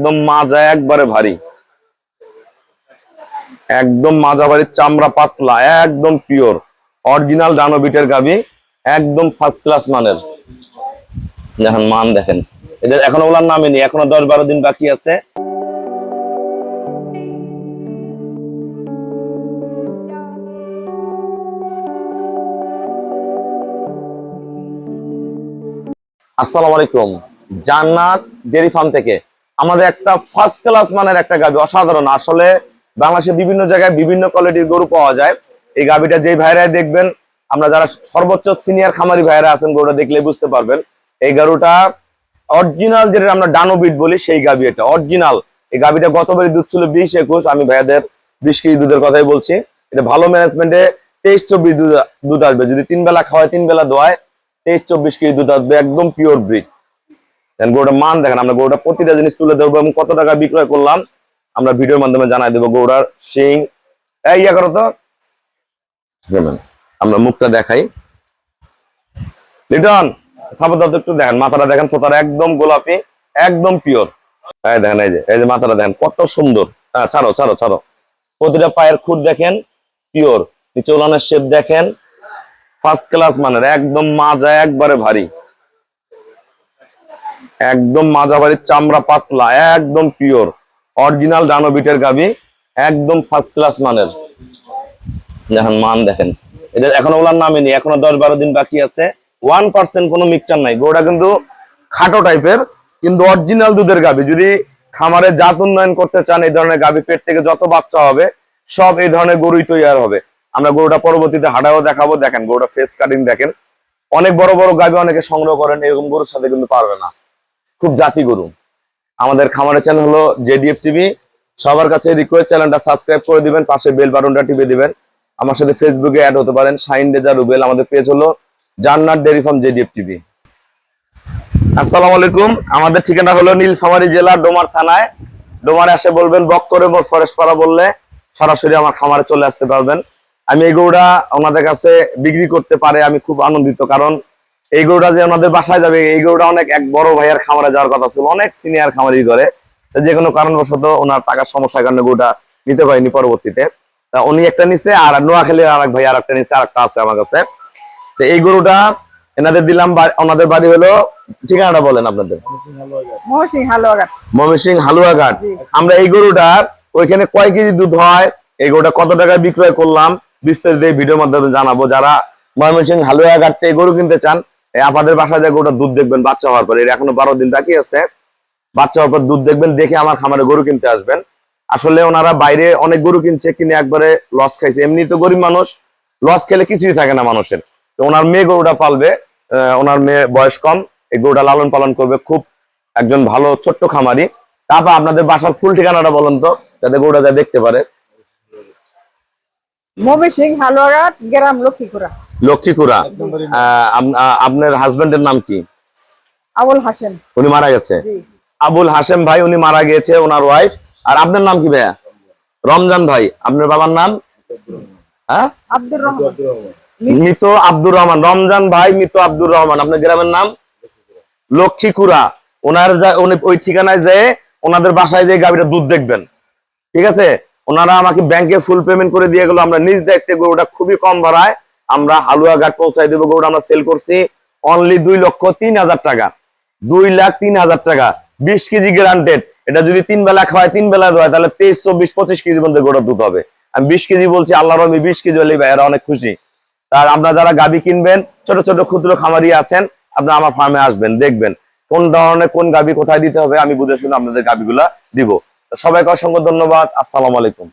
একদম মাজা একবারে ভারী, একদম মাজা ভারী, চামড়া পাতলা, একদম পিওর অরিজিনাল ডানো বিটের গাবি, একদম ফার্স্ট ক্লাস মানের। দেখেন মান দেখেন, এটা এখনো ওলার নামেনি, এখনো 10-12 দিন বাকি আছে। আসসালামু আলাইকুম, জান্নাত ডেয়ারি ফার্ম থেকে আমাদের একটা ফার্স্ট ক্লাস মানের একটা গাভী, অসাধারণ। আসলে বাংলাদেশে বিভিন্ন জায়গায় বিভিন্ন কোয়ালিটির গরু পাওয়া যায়। এই গাভীটা যেই ভাইরাই দেখবেন, আমরা যারা সর্বোচ্চ সিনিয়র খামারি ভাইরা আছেন, গরুটা দেখলে বুঝতে পারবেন এই গরুটা অরিজিনাল, যেটা আমরা ডানো বিট বলি, সেই গাভী এটা অরিজিনাল। এই গাভীটা গতবারই দুধ ছিল 20-21, আমি ভাইয়াদের 20 কেজি দুধের কথাই বলছি। এটা ভালো ম্যানেজমেন্টে 23-24 দুধ আসবে, যদি 3 বেলা খাওয়ায় 3 বেলা দোয়ায় 23-24 কেজি দুধ আসবে, একদম পিওর ব্রিড। গরুটার মান দেখেন, আমরা গরুটা প্রতিটা জিনিস তুলে ধরবো এবং কত টাকা বিক্রয় করলাম আমরা ভিডিওর মাধ্যমে জানাই দেবো। গরুটার শিং ইয়া করো তো, আমরা মুখটা দেখাই। লিটন খাবার একটু দেখেন, মাথাটা দেখেন, পোতারা একদম গোলাপি, একদম পিওর। দেখেন এই যে মাথাটা দেখেন কত সুন্দর। হ্যাঁ, ছাড়ো ছাড়ো ছাড়ো। প্রতিটা পায়ের খুঁট দেখেন পিওর, নিচে উলানের শেপ দেখেন ফার্স্ট ক্লাস মানের, একদম মাজা একবারে ভারী, একদম মাজা ভারী, চামড়া পাতলা, একদম পিওর অরিজিনাল ডানো বিটের গাবি, একদম ফার্স্ট ক্লাস মানের। দেখেন মান দেখেন, এটা এখনো ওলার নামেনি, এখনো 10-12 দিন বাকি আছে। 1% কোনো মিক্সচার নাই। গরুটা কিন্তু খাটো টাইপের, কিন্তু অরিজিনাল দুধের গাবি। যদি খামারে জাত উন্নয়ন করতে চান, এই ধরনের গাবি পেট থেকে যত বাচ্চা হবে সব এই ধরনের গরুই তৈরি হবে। আমরা গরুটা পরবর্তীতে হাঁটাও দেখাবো। দেখেন গরুটা ফেস কাটিং দেখেন, অনেক বড় বড় গাবি অনেকে সংগ্রহ করেন, এরকম গরুর সাথে কিন্তু পারবে না, খুব জাতি গরু। আমাদের খামারের চ্যানেল হলো জেডিএফ টিভি। সবার কাছে রিকোয়েস্ট, চ্যানেলটা সাবস্ক্রাইব করে দিবেন, পাশে বেল বাটনটা টিপে দিবেন। আমার সাথে ফেসবুকে অ্যাড হতে পারেন, শাইন রেজা রুবেল। আমাদের পেজ হলো জান্নাত ডেয়ারি ফার্ম জেডিএফ টিভি। আসসালামু আলাইকুম, আমাদের ঠিকানা হলো নীলফামারী জেলা ডোমার থানায়। ডোমারে আসে বলবেন বক্করে মোড় ফরেস্ট পাড়া বললে সরাসরি আমার খামারে চলে আসতে পারবেন। আমি এই গরুটা ওনাদের কাছে বিক্রি করতে পারে আমি খুব আনন্দিত, কারণ এই গরুটা যে ওনাদের বাসায় যাবে, এই গরুটা অনেক এক বড় ভাইয়ের খামারে যাওয়ার কথা ছিল, অনেক সিনিয়র খামারি করে, যে কোনো কারণবশত ওনার টাকার সমস্যার কারণে গরুটা নিতে পারেনি পরবর্তীতে। তা উনি একটা নিচ্ছে, আর নোয়াখালীর আর এক ভাই আর একটা নিচ্ছে, আর একটা আছে আমার কাছে। তো এই গরুটা এনাদের দিলাম, ওনাদের বাড়ি হলো, ঠিকানাটা বলেন আপনাদের। ময়মনসিংহ হালুয়াঘাট। আমরা এই গরুটার ওইখানে কয় কেজি দুধ হয়, এই গরুটা কত টাকায় বিক্রয় করলাম, বিস্তারিত এই ভিডিওর মাধ্যমে জানাবো। যারা ময়মনসিংহ হালুয়াঘাট থেকে গরু কিনতে চান, আপনাদের বাসায় যে গরুটা দুধ দেখবেন বাচ্চা হওয়ার পরে, এখনো 12 দিন বাকি আছে, বাচ্চা হওয়ার পর দুধ দেখবেন, দেখে আমার খামারে গরু কিনতে আসবেন। আসলে ওনারা বাইরে অনেক গরু কিনছে, কিনে একবারে লস খাইছে। এমনি তো গরিব মানুষ, লস খেলে কিছুই থাকে না মানুষের। তো ওনার মেয়ে গরুটা পালবে, ওনার মেয়ে বয়স কম, এই গরুটা লালন পালন করবে, খুব একজন ভালো ছোট্ট খামারি। তারপর আপনাদের বাসার ফুল ঠিকানাটা বলেন তো, যাতে গরুটা যা দেখতে পারে। ময়মনসিংহ হালুয়াঘাট, গ্রাম লক্ষ্মীপুরা। লক্ষ্মীপুরা। আপনার হাজবেন্ডের নাম কি? আবুল হাসেম। উনি মারা গেছে? আবুল হাসেম ভাই, উনি মারা গিয়েছে, ওনার ওয়াইফ। আর আপনার নাম কি ভাইয়া? রমজান ভাই। আপনার বাবার নাম? হ্যাঁ, আব্দুর রহমান। মৃত আব্দুর রহমান। রমজান ভাই, মৃত আব্দুর রহমান। আপনার গ্রামের নাম? লক্ষ্মীপুরা। ওনার ওই ঠিকানায় যে ওনাদের বাসায় যে গাভীটা দুধ দেখবেন, ঠিক আছে? ওনারা আমাকে ব্যাংকে ফুল পেমেন্ট করে দিয়ে গেল, আমরা নিজ দায়িত্বে গরুটা খুবই কম ভাড়ায় আমরা হালুয়াঘাট পৌঁছাই দেবো। গরুটা আমরা সেল করছি অনলি 2,03,000 টাকা, 2,03,000 টাকা, 20 কেজি গ্যারান্টেড। এটা যদি 3 বেলা খাওয়ায় 3 বেলা হয়, তাহলে 23, 24, 25 কেজি পর্যন্ত গরুটা দুধ হবে। আমি 20 কেজি বলছি, আল্লাহর রহমতে 20 কেজি হলেই ভাইয়েরা অনেক খুশি। আর আপনারা যারা গাভী কিনবেন, ছোট ছোট ক্ষুদ্র খামারি আছেন, আপনারা আমার ফার্মে আসবেন, দেখবেন কোন ধরনের কোন গাভী কোথায় দিতে হবে, আমি বুঝে শুনে আপনাদের গাভীগুলা দিব। সবাইকে অসংখ্য ধন্যবাদ। আসসালামু আলাইকুম।